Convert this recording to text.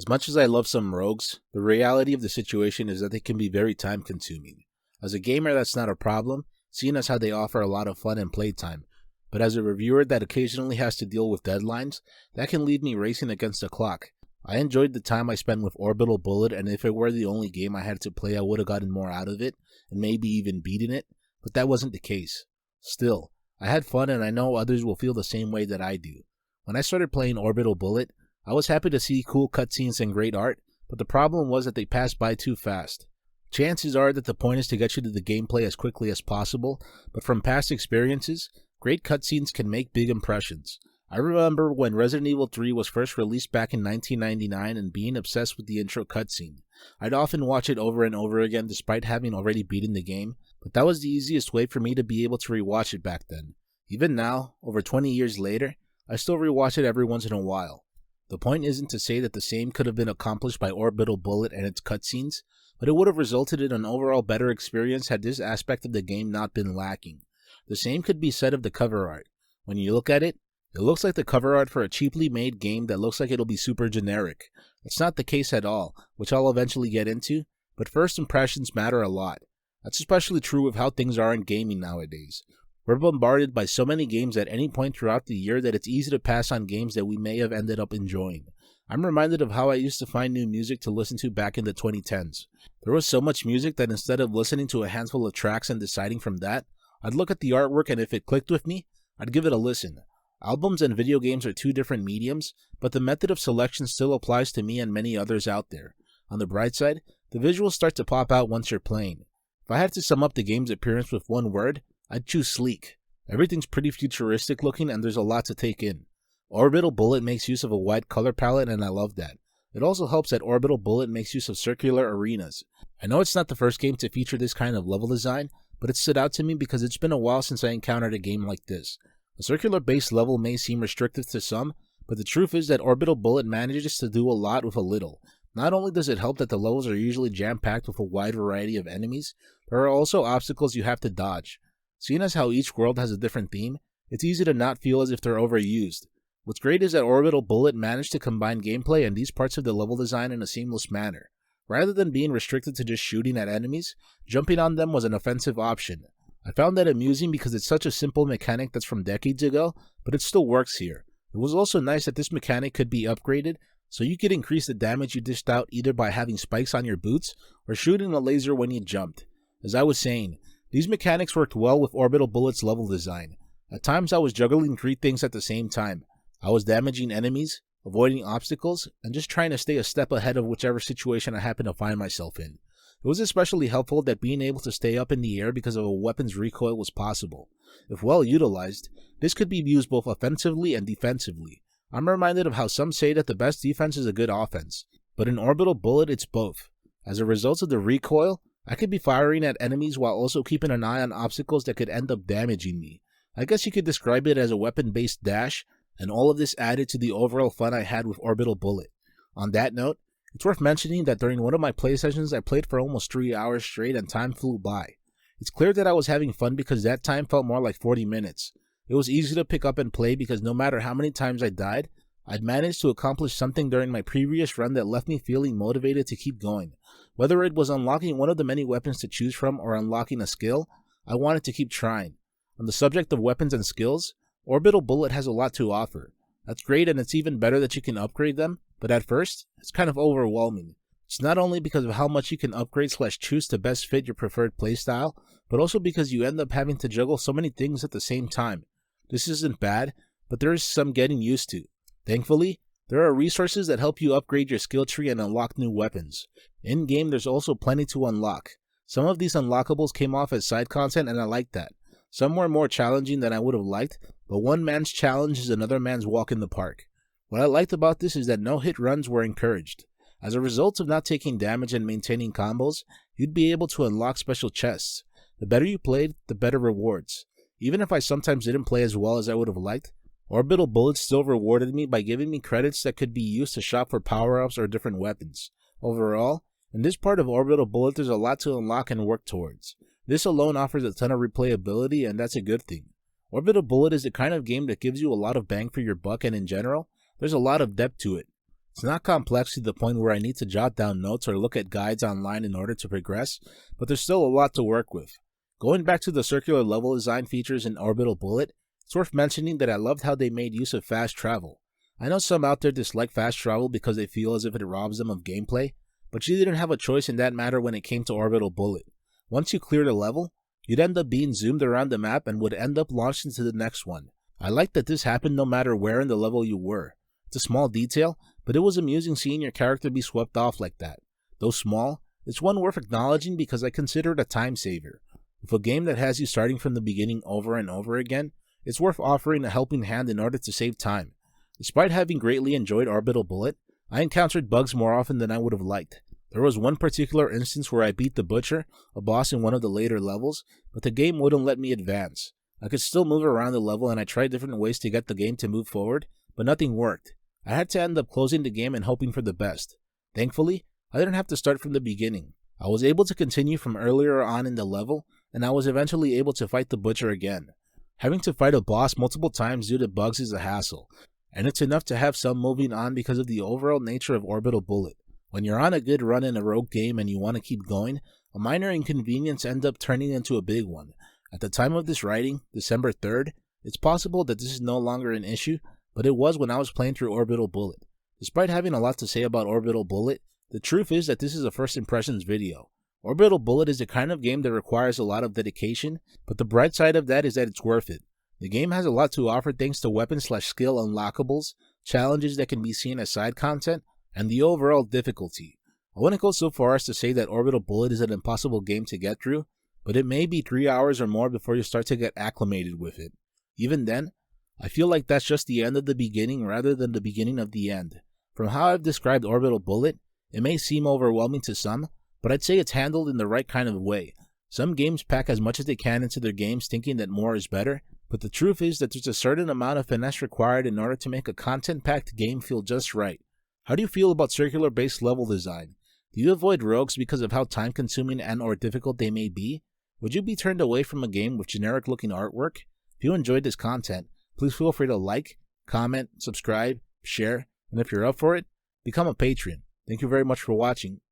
As much as I love some rogues, the reality of the situation is that they can be very time consuming. As a gamer, that's not a problem, seeing as how they offer a lot of fun and playtime. But as a reviewer that occasionally has to deal with deadlines, that can leave me racing against the clock. I enjoyed the time I spent with Orbital Bullet, and if it were the only game I had to play, I would have gotten more out of it, and maybe even beaten it, but that wasn't the case. Still, I had fun, and I know others will feel the same way that I do. When I started playing Orbital Bullet, I was happy to see cool cutscenes and great art, but the problem was that they passed by too fast. Chances are that the point is to get you to the gameplay as quickly as possible, but from past experiences, great cutscenes can make big impressions. I remember when Resident Evil 3 was first released back in 1999 and being obsessed with the intro cutscene. I'd often watch it over and over again despite having already beaten the game, but that was the easiest way for me to be able to rewatch it back then. Even now, over 20 years later, I still rewatch it every once in a while. The point isn't to say that the same could have been accomplished by Orbital Bullet and its cutscenes, but it would have resulted in an overall better experience had this aspect of the game not been lacking. The same could be said of the cover art. When you look at it, it looks like the cover art for a cheaply made game that looks like it'll be super generic. It's not the case at all, which I'll eventually get into, but first impressions matter a lot. That's especially true with how things are in gaming nowadays. We're bombarded by so many games at any point throughout the year that it's easy to pass on games that we may have ended up enjoying. I'm reminded of how I used to find new music to listen to back in the 2010s. There was so much music that instead of listening to a handful of tracks and deciding from that, I'd look at the artwork and if it clicked with me, I'd give it a listen. Albums and video games are two different mediums, but the method of selection still applies to me and many others out there. On the bright side, the visuals start to pop out once you're playing. If I had to sum up the game's appearance with one word, I'd choose sleek. Everything's pretty futuristic looking and there's a lot to take in. Orbital Bullet makes use of a wide color palette and I love that. It also helps that Orbital Bullet makes use of circular arenas. I know it's not the first game to feature this kind of level design, but it stood out to me because it's been a while since I encountered a game like this. A circular-based level may seem restrictive to some, but the truth is that Orbital Bullet manages to do a lot with a little. Not only does it help that the levels are usually jam-packed with a wide variety of enemies, there are also obstacles you have to dodge. Seeing as how each world has a different theme, it's easy to not feel as if they're overused. What's great is that Orbital Bullet managed to combine gameplay and these parts of the level design in a seamless manner. Rather than being restricted to just shooting at enemies, jumping on them was an offensive option. I found that amusing because it's such a simple mechanic that's from decades ago, but it still works here. It was also nice that this mechanic could be upgraded, so you could increase the damage you dished out either by having spikes on your boots or shooting a laser when you jumped. As I was saying, these mechanics worked well with Orbital Bullet's level design. At times I was juggling 3 things at the same time. I was damaging enemies, avoiding obstacles, and just trying to stay a step ahead of whichever situation I happened to find myself in. It was especially helpful that being able to stay up in the air because of a weapon's recoil was possible. If well utilized, this could be used both offensively and defensively. I'm reminded of how some say that the best defense is a good offense, but in Orbital Bullet it's both. As a result of the recoil, I could be firing at enemies while also keeping an eye on obstacles that could end up damaging me. I guess you could describe it as a weapon-based dash, and all of this added to the overall fun I had with Orbital Bullet. On that note, it's worth mentioning that during one of my play sessions I played for almost 3 hours straight and time flew by. It's clear that I was having fun because that time felt more like 40 minutes. It was easy to pick up and play because no matter how many times I died, I'd managed to accomplish something during my previous run that left me feeling motivated to keep going. Whether it was unlocking one of the many weapons to choose from or unlocking a skill, I wanted to keep trying. On the subject of weapons and skills, Orbital Bullet has a lot to offer. That's great and it's even better that you can upgrade them, but at first, it's kind of overwhelming. It's not only because of how much you can upgrade/choose to best fit your preferred playstyle, but also because you end up having to juggle so many things at the same time. This isn't bad, but there is some getting used to. Thankfully, there are resources that help you upgrade your skill tree and unlock new weapons. In-game, there's also plenty to unlock. Some of these unlockables came off as side content and I liked that. Some were more challenging than I would have liked, but one man's challenge is another man's walk in the park. What I liked about this is that no hit runs were encouraged. As a result of not taking damage and maintaining combos, you'd be able to unlock special chests. The better you played, the better rewards. Even if I sometimes didn't play as well as I would have liked, Orbital Bullet still rewarded me by giving me credits that could be used to shop for power-ups or different weapons. Overall, in this part of Orbital Bullet there's a lot to unlock and work towards. This alone offers a ton of replayability and that's a good thing. Orbital Bullet is the kind of game that gives you a lot of bang for your buck and in general, there's a lot of depth to it. It's not complex to the point where I need to jot down notes or look at guides online in order to progress, but there's still a lot to work with. Going back to the circular level design features in Orbital Bullet, it's worth mentioning that I loved how they made use of fast travel. I know some out there dislike fast travel because they feel as if it robs them of gameplay, but you didn't have a choice in that matter when it came to Orbital Bullet. Once you cleared a level, you'd end up being zoomed around the map and would end up launched into the next one. I liked that this happened no matter where in the level you were. It's a small detail, but it was amusing seeing your character be swept off like that. Though small, it's one worth acknowledging because I consider it a time saver. With a game that has you starting from the beginning over and over again, it's worth offering a helping hand in order to save time. Despite having greatly enjoyed Orbital Bullet, I encountered bugs more often than I would have liked. There was one particular instance where I beat the Butcher, a boss in one of the later levels, but the game wouldn't let me advance. I could still move around the level and I tried different ways to get the game to move forward, but nothing worked. I had to end up closing the game and hoping for the best. Thankfully, I didn't have to start from the beginning. I was able to continue from earlier on in the level, and I was eventually able to fight the Butcher again. Having to fight a boss multiple times due to bugs is a hassle, and it's enough to have some moving on because of the overall nature of Orbital Bullet. When you're on a good run in a rogue game and you want to keep going, a minor inconvenience ends up turning into a big one. At the time of this writing, December 3rd, it's possible that this is no longer an issue, but it was when I was playing through Orbital Bullet. Despite having a lot to say about Orbital Bullet, the truth is that this is a first impressions video. Orbital Bullet is the kind of game that requires a lot of dedication, but the bright side of that is that it's worth it. The game has a lot to offer thanks to weapon/skill unlockables, challenges that can be seen as side content, and the overall difficulty. I wouldn't go so far as to say that Orbital Bullet is an impossible game to get through, but it may be 3 hours or more before you start to get acclimated with it. Even then, I feel like that's just the end of the beginning rather than the beginning of the end. From how I've described Orbital Bullet, it may seem overwhelming to some, but I'd say it's handled in the right kind of way. Some games pack as much as they can into their games thinking that more is better, but the truth is that there's a certain amount of finesse required in order to make a content-packed game feel just right. How do you feel about circular-based level design? Do you avoid rogues because of how time-consuming and/or difficult they may be? Would you be turned away from a game with generic-looking artwork? If you enjoyed this content, please feel free to like, comment, subscribe, share, and if you're up for it, become a patron. Thank you very much for watching.